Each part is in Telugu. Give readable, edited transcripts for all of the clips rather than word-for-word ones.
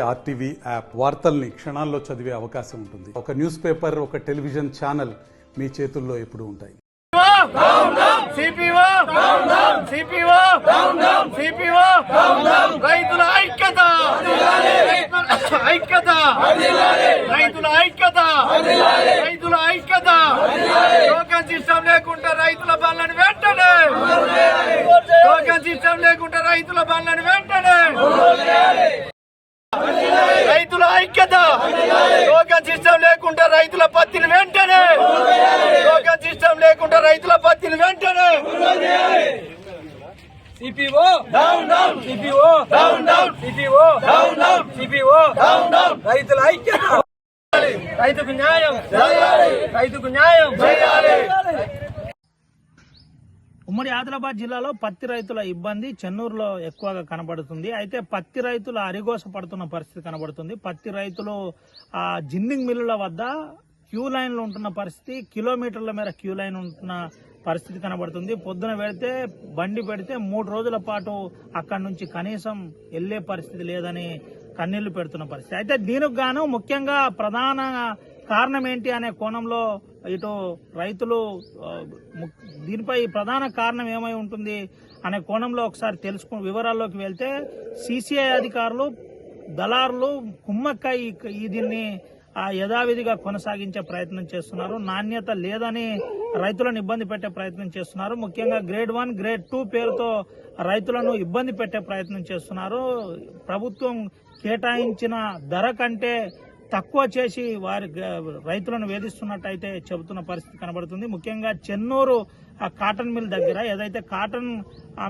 ఆర్టీవీ యాప్ వార్తల్ని క్షణాల్లో చదివే అవకాశం ఉంటుంది. ఒక న్యూస్ పేపర్, ఒక టెలివిజన్ ఛానల్ మీ చేతుల్లో ఎప్పుడూ ఉంటాయి. రైతుల ఐక్యత, ఐక్యత, రైతుల ఐక్యత, రైతుల ఐక్యత. టోకెన్ సిస్టమ్ లేకుండా రైతుల బండ్లను వెంటనే, టోకెన్ సిస్టమ్ లేకుండా రైతుల బండ్లను వెంటనే. రైతుల ఐక్యత, టోకెన్ సిస్టమ్ లేకుండా రైతుల పత్తిని వెంటనే, టోకెన్ సిస్టమ్ లేకుండా రైతుల పత్తిని వెంటనే. CPO down down, CPO down down, CPO down down, CPO down down. రైతుల ఐక్యత, రైతుకు న్యాయం చేయాలి, రైతుకు న్యాయం చేయాలి. ఉమ్మడి ఆదిలాబాద్ జిల్లాలో పత్తి రైతుల ఇబ్బంది చెన్నూరులో ఎక్కువగా కనబడుతుంది. అయితే పత్తి రైతులు అరిగోస పడుతున్న పరిస్థితి కనబడుతుంది. పత్తి రైతులు ఆ జిన్నింగ్ మిల్లుల వద్ద క్యూ లైన్లు ఉంటున్న పరిస్థితి, కిలోమీటర్ల మేర క్యూ లైన్ ఉంటున్న పరిస్థితి కనబడుతుంది. పొద్దున పెడితే బండి పెడితే 3 రోజుల పాటు అక్కడి నుంచి కనీసం వెళ్లే పరిస్థితి లేదని కన్నీళ్లు పెడుతున్న పరిస్థితి. అయితే దీనికి గాను ముఖ్యంగా ప్రధాన కారణం ఏంటి అనే కోణంలో ఇటు రైతులు దీనిపై ప్రధాన కారణం ఏమై ఉంటుంది అనే కోణంలో ఒకసారి తెలుసుకుని వివరాల్లోకి వెళ్తే సిసిఐ అధికారులు, దళారులు కుమ్మక్కై దీన్ని యథావిధిగా కొనసాగించే ప్రయత్నం చేస్తున్నారు. నాణ్యత లేదని రైతులను ఇబ్బంది పెట్టే ప్రయత్నం చేస్తున్నారు. ముఖ్యంగా గ్రేడ్ 1, గ్రేడ్ 2 పేరుతో రైతులను ఇబ్బంది పెట్టే ప్రయత్నం చేస్తున్నారు. ప్రభుత్వం కేటాయించిన ధర కంటే తక్కువ చేసి వారి రైతులను వేధిస్తున్నట్టయితే చెబుతున్న పరిస్థితి కనబడుతుంది. ముఖ్యంగా చెన్నూరు కాటన్ మిల్ దగ్గర ఏదైతే కాటన్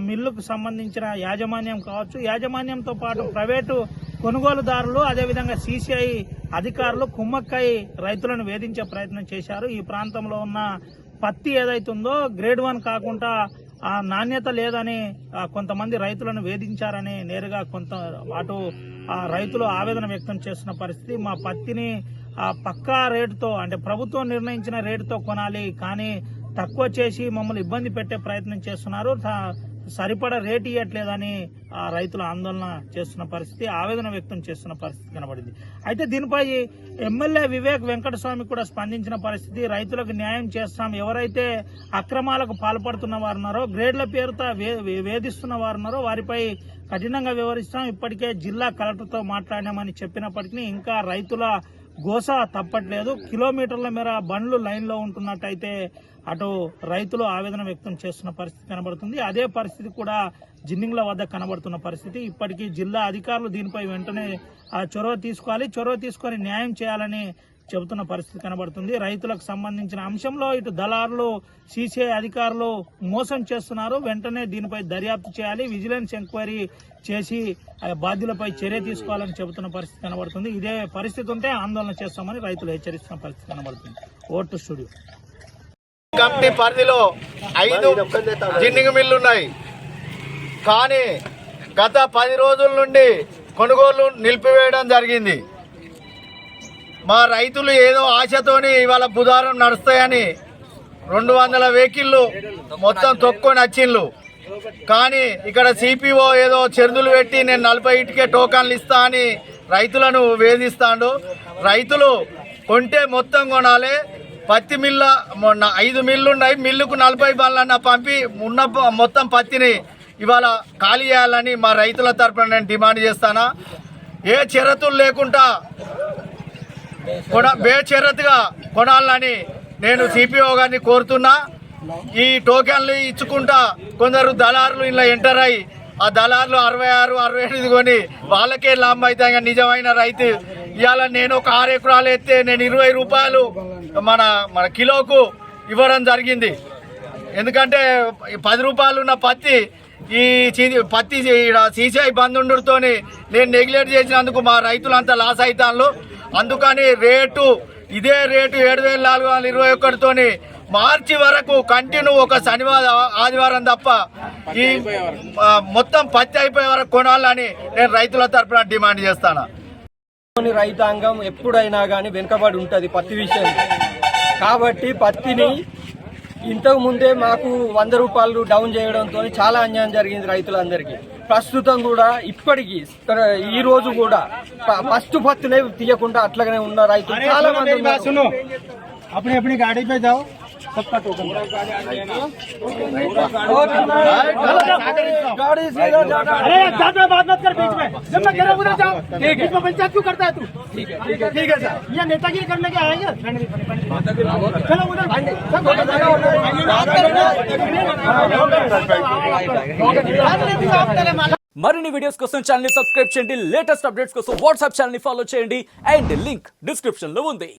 మిల్లుకు సంబంధించిన యాజమాన్యం కావచ్చు, యాజమాన్యంతో పాటు ప్రైవేటు కొనుగోలుదారులు, అదేవిధంగా సిసిఐ అధికారులు కుమ్మక్కై రైతులను వేధించే ప్రయత్నం చేశారు. ఈ ప్రాంతంలో ఉన్న పత్తి ఏదైతుందో గ్రేడ్ 1 కాకుండా నాణ్యత లేదని కొంతమంది రైతులను వేధించారని నేరుగా అటు రైతులు ఆవేదన వ్యక్తం చేస్తున్న పరిస్థితి. మా పత్తిని పక్కా రేటుతో, అంటే ప్రభుత్వం నిర్ణయించిన రేటుతో కొనాలి, కానీ తక్కువ చేసి మమ్మల్ని ఇబ్బంది పెట్టే ప్రయత్నం చేస్తున్నారు, సరిపడా రేటు ఇవ్వట్లేదని రైతులు ఆందోళన చేస్తున్న పరిస్థితి, ఆవేదన వ్యక్తం చేస్తున్న పరిస్థితి కనబడింది. అయితే దీనిపై ఎమ్మెల్యే వివేక్ వెంకటస్వామి కూడా స్పందించిన పరిస్థితి. రైతులకు న్యాయం చేస్తాం, ఎవరైతే అక్రమాలకు పాల్పడుతున్న వారున్నారో, గ్రేడ్ల పేరుతో వేధిస్తున్న వారున్నారో వారిపై కఠినంగా వ్యవహరిస్తాం, ఇప్పటికే జిల్లా కలెక్టర్తో మాట్లాడామని చెప్పినప్పటికీ ఇంకా రైతుల గోస తప్పట్లేదు. కిలోమీటర్ల మేర బండ్లు లైన్లో ఉంటున్నట్టయితే అటు రైతులు ఆవేదన వ్యక్తం చేస్తున్న పరిస్థితి కనబడుతుంది. అదే పరిస్థితి కూడా జిన్నింగ్ల వద్ద కనబడుతున్న పరిస్థితి. ఇప్పటికీ జిల్లా అధికారులు దీనిపై వెంటనే చొరవ తీసుకోవాలి, చొరవ తీసుకొని న్యాయం చేయాలని చెబుతున్న పరిస్థితి కనబడుతుంది. రైతులకు సంబంధించిన అంశంలో ఇటు దళారులు, సిసిఐ అధికారులు మోసం చేస్తున్నారు, వెంటనే దీనిపై దర్యాప్తు చేయాలి, విజిలెన్స్ ఎంక్వైరీ చేసి బాధ్యులపై చర్య తీసుకోవాలని చెబుతున్న పరిస్థితి కనబడుతుంది. ఇదే పరిస్థితి ఉంటే ఆందోళన చేస్తామని రైతులు హెచ్చరిస్తున్న పరిస్థితి కనబడుతుంది. ఓటు స్టూడియో కంపెనీ పరిధిలో 5 జిన్నింగ్ మిల్లు ఉన్నాయి, కానీ గత 10 రోజుల నుండి కొనుగోలు నిలిపివేయడం జరిగింది. మా రైతులు ఏదో ఆశతోని ఇవాళ బుధవారం నడుస్తాయని 200 వెహికల్లు మొత్తం తొక్కొని వచ్చిండ్లు, కానీ ఇక్కడ సిపిఓ ఏదో చెరుదులు పెట్టి నేను 40 ఇటుకే టోకన్లు ఇస్తా అని రైతులను వేధిస్తాడు. రైతులు కొంటే మొత్తం కొనాలి. పత్తి మిల్ల 5 మిల్లు ఉన్నాయి, మిల్లుకు 40 బండ్లన్న పంపి ఉన్న మొత్తం పత్తిని ఇవాళ ఖాళీ చేయాలని మా రైతుల తరఫున నేను డిమాండ్ చేస్తానా. ఏ షరతులు లేకుండా బేషరతుగా కొనాలని నేను సిపిఓ గారిని కోరుతున్నా. ఈ టోకెన్లు ఇచ్చుకుంటా కొందరు దళారులు ఇలా ఎంటర్ అయ్యి ఆ దళారులు 66, 68 కొని వాళ్ళకే లాభం అవుతాయి. కానీ నిజమైన రైతు ఇవాళ నేను ఒక 6 ఎకరాలు ఎత్తే నేను 20 రూపాయలు మన కిలోకు ఇవ్వడం జరిగింది. ఎందుకంటే 10 రూపాయలు ఉన్న పత్తి ఈ పత్తి సిసిఐ బంద్ ఉండడంతో నేను నెగ్లెక్ట్ చేసినందుకు మా రైతులంతా లాస్ అవుతాను. అందుకని ఇదే రేటు 7,421తో మార్చి వరకు కంటిన్యూ ఒక శనివారం, ఆదివారం తప్ప ఈ మొత్తం పత్తి అయిపోయే వరకు కొనాలని నేను రైతుల తరఫున డిమాండ్ చేస్తాను. రైతాంగం ఎప్పుడైనా కానీ వెనుకబడి ఉంటుంది పత్తి విషయం. కాబట్టి పత్తిని ఇంతకు ముందే మాకు 100 రూపాయలు డౌన్ చేయడంతో చాలా అన్యాయం జరిగింది రైతులందరికీ. ప్రస్తుతం కూడా ఇప్పటికీ ఈ రోజు కూడా ఫస్ట్ పత్తునే తీయకుండా అట్లాగనే ఉన్న రైతులు చాలా మంది ఉన్నారు. अपनी अपनी गाड़ी पे जाओ, सबका टोकन गाड़ी सीधा जाना। अरे साथ में बात मत कर बीच में, जब मैं कह रहा हूँ उधर जाओ। बीच में पंचायत क्यों करता है तू? ठीक है सर, ये नेतागिरी करने के आएंगे। चलो उधर మరిన్ని వీడియోస్ కోసం ఛానల్ ని సబ్స్క్రైబ్ చేయండి. లేటెస్ట్ అప్డేట్స్ కోసం వాట్సాప్ ఛానల్ ని ఫాలో చేయండి అండ్ లింక్ డిస్క్రిప్షన్ లో ఉంది.